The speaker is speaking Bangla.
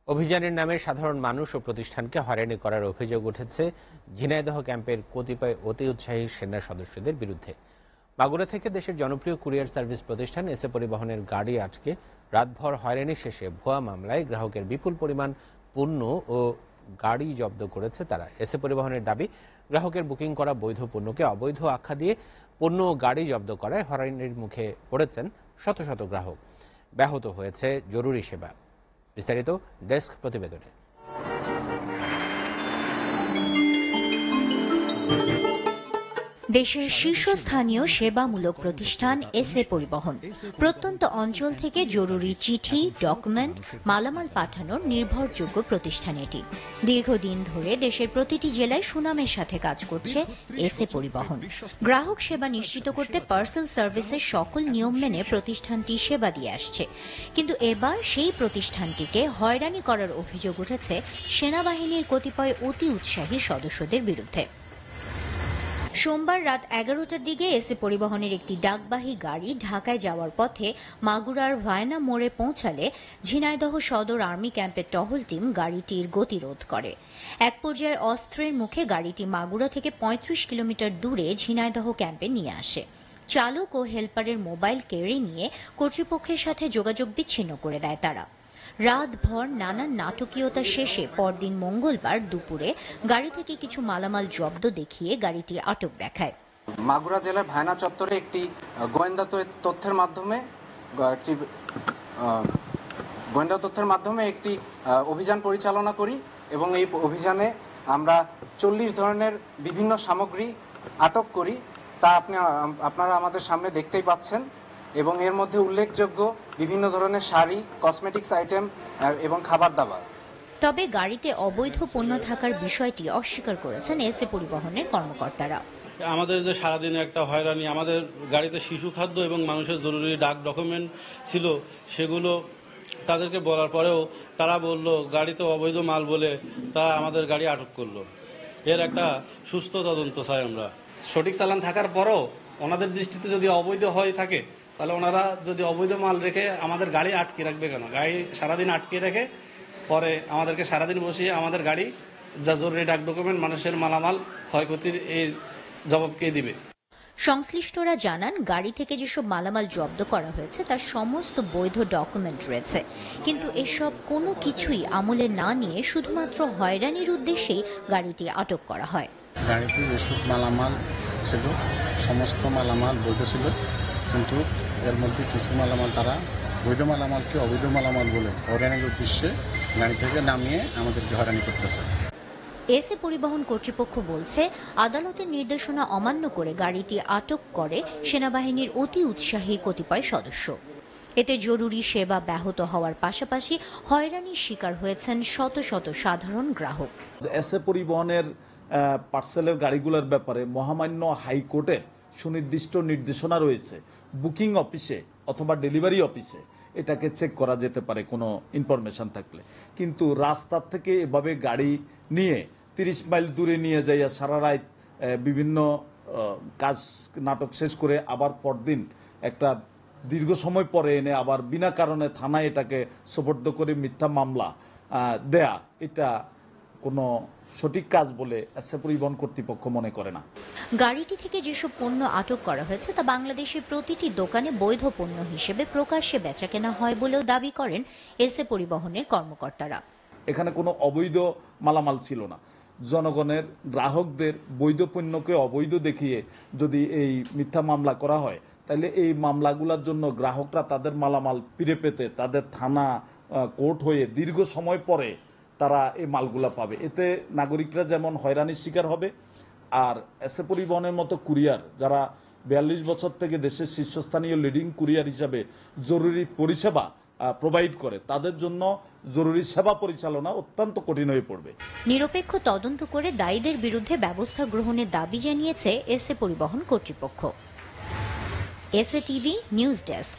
অভিযানের নামে সাধারণ মানুষ ও প্রতিষ্ঠানকে হয়রানি করার অভিযোগ উঠেছে ঝিনাইদহ ক্যাম্পের কতিপয় অতি উৎসাহী সেনা সদস্যদের বিরুদ্ধে। মাগুরা থেকে দেশের জনপ্রিয় কুরিয়ার সার্ভিস প্রতিষ্ঠান এসএ পরিবহনের গাড়ি আটকে রাতভর হয়রানি শেষে ভুয়া মামলায় গ্রাহকের বিপুল পরিমাণ পণ্য ও গাড়ি জব্দ করেছে তারা। এসএ পরিবহনের দাবি, গ্রাহকের বুকিং করা বৈধ পণ্যকে অবৈধ আখ্যা দিয়ে পণ্য ও গাড়ি জব্দ করায় হয়রানির মুখে পড়েছেন শত শত গ্রাহক। ব্যাহত হয়েছে জরুরি সেবা। বিস্তারিত ডেস্ক প্রতিবেদনে। দেশের শীর্ষস্থানীয় সেবামূলক প্রতিষ্ঠান এসএ পরিবহন প্রত্যন্ত অঞ্চল থেকে জরুরি চিঠি, ডকুমেন্ট, মালামাল পাঠানোর নির্ভরযোগ্য প্রতিষ্ঠান এটি। দীর্ঘদিন ধরে দেশের প্রতিটি জেলায় সুনামের সাথে কাজ করছে এসএ পরিবহন। গ্রাহক সেবা নিশ্চিত করতে পার্সেল সার্ভিসের সকল নিয়ম মেনে প্রতিষ্ঠানটি সেবা দিয়ে আসছে। কিন্তু এবার সেই প্রতিষ্ঠানটিকে হয়রানি করার অভিযোগ উঠেছে সেনাবাহিনীর কতিপয় অতি উৎসাহী সদস্যদের বিরুদ্ধে। সোমবার রাত 11টার দিকে এসএ পরিবহনের একটি ডাকবাহী গাড়ি ঢাকায় যাওয়ার পথে মাগুরার ভায়না মোড়ে পৌঁছালে ঝিনাইদহ সদর আর্মি ক্যাম্পের টহল টিম গাড়িটির গতিরোধ করে। এক পর্যায়ে অস্ত্রের মুখে গাড়িটি মাগুরা থেকে 35 কিলোমিটার দূরে ঝিনাইদহ ক্যাম্পে নিয়ে আসে। চালক ও হেলপারের মোবাইল কেড়ে নিয়ে কর্তৃপক্ষের সাথে যোগাযোগ বিচ্ছিন্ন করে দেয় তারা। রাতভর নানান নাটকীয়তা শেষে পরদিন মঙ্গলবার দুপুরে গাড়ি থেকে কিছু মালামাল জব্দ দেখিয়ে গাড়িটি আটক দেখায়। মাগুরা জেলার ভায়না চত্বরে একটি গোয়েন্দা তথ্যের মাধ্যমে একটি অভিযান পরিচালনা করি এবং এই অভিযানে আমরা 40 ধরনের বিভিন্ন সামগ্রী আটক করি। তা আপনারা আমাদের সামনে দেখতেই পাচ্ছেন এবং এর মধ্যে উল্লেখযোগ্য বিভিন্ন ধরনের শাড়ি, কসমেটিক্স আইটেম এবং খাবার দাবার। তবে গাড়িতে অবৈধ পণ্য থাকার বিষয়টি অস্বীকার করেছেন এসএ পরিবহনের কর্মকর্তারা। আমাদের যে সারাদিনে একটা হয়রানি, আমাদের গাড়িতে শিশু খাদ্য এবং মানুষের জরুরি ডাক ডকুমেন্ট ছিল, সেগুলো তাদেরকে বলার পরেও তারা বলল গাড়িতে অবৈধ মাল বলে তারা আমাদের গাড়ি আটক করলো। এর একটা সুস্থ তদন্ত চাই আমরা। সঠিক চালান থাকার পরও ওনাদের দৃষ্টিতে যদি অবৈধ হয়ে থাকে, তাহলে ওনারা যদি অবৈধ মাল রেখে আমাদের গাড়ি আটকে রাখবে কেন? গাড়ি সারাদিন আটকে রেখে পরে আমাদেরকে সারাদিন বসিয়ে আমাদের গাড়ি যা জরুরি ডাক ডকুমেন্ট, মানুষের মালামাল ক্ষয়ক্ষতির এই জবাব কে দিবে? সংশ্লিষ্টরা জানান, গাড়ি থেকে যেসব মালামাল জব্দ করা হয়েছে তার সমস্ত বৈধ ডকুমেন্ট রয়েছে, কিন্তু এসব কোনো কিছুই আমলে না নিয়ে শুধুমাত্র হয়রানির উদ্দেশ্যেই গাড়িটি আটক করা হয়। গাড়িতে যেসব মালামাল ছিল সমস্ত মালামাল বৈধ ছিল, কিন্তু এর মধ্যে কিছু মালামাল তারা বৈধ মালামালকে অবৈধ মালামাল বলে হয়রানির উদ্দেশ্যে গাড়ি থেকে নামিয়ে আমাদেরকে হয়রানি করতেছে। এসএ পরিবহন কর্তৃপক্ষ বলছে, আদালতের নির্দেশনা অমান্য করে গাড়িটি আটক করে সেনাবাহিনীর অতি উৎসাহী কতিপয় সদস্য। এতে জরুরি সেবা ব্যাহত হওয়ার পাশাপাশি হয়রানির শিকার হয়েছেন শত শত সাধারণ গ্রাহক। এসএ পরিবহনের পার্সেলের গাড়িগুলোর ব্যাপারে মহামান্য হাইকোর্টের সুনির্দিষ্ট নির্দেশনা রয়েছে। বুকিং অফিসে অথবা ডেলিভারি অফিসে এটাকে চেক করা যেতে পারে কোনো ইনফরমেশন থাকলে, কিন্তু রাস্তার থেকে এভাবে গাড়ি নিয়ে 30 মাইল দূরে নিয়ে যাইয়া সারা রাত বিভিন্ন কাজ নাটক শেষ করে আবার পরদিন একটা দীর্ঘ সময় পরে এনে আবার বিনা কারণে থানায় এটাকে সোপর্দ করে মিথ্যা মামলা দেয়া, এটা কোনো সঠিক কাজ বলে এসএ পরিবহন কর্তৃপক্ষ মনে করে না। গাড়িটি থেকে যেসব পণ্য আটক করা হয়েছে তা বাংলাদেশের প্রতিটি দোকানে বৈধ পণ্য হিসেবে প্রকাশ্যে বেচাকেনা হয় বলেও দাবি করেন এসএ পরিবহনের কর্মকর্তারা। এখানে কোনো অবৈধ মালামাল ছিল না। জনগণের, গ্রাহকদের বৈধ পণ্যকে অবৈধ দেখিয়ে যদি এই মিথ্যা মামলা করা হয়, তাহলে এই মামলাগুলোর জন্য গ্রাহকরা তাদের মালামাল ফিরে পেতে তাদের থানা, কোর্ট হয়ে দীর্ঘ সময় পরে তারা এই মালগুলা পাবে। এতে নাগরিকরা যেমন হয়রানির শিকার হবে, আর এসএ পরিবহনের মতো কুরিয়ার যারা 42 বছর থেকে দেশের শীর্ষস্থানীয় লিডিং কুরিয়ার হিসাবে জরুরি পরিষেবা প্রোভাইড করে, তাদের জন্য জরুরি সেবা পরিচালনা অত্যন্ত কঠিন হয়ে পড়বে। নিরপেক্ষ তদন্ত করে দায়ীদের বিরুদ্ধে ব্যবস্থা গ্রহণের দাবি জানিয়েছে এসএ পরিবহন কর্তৃপক্ষ। SA TV news desk.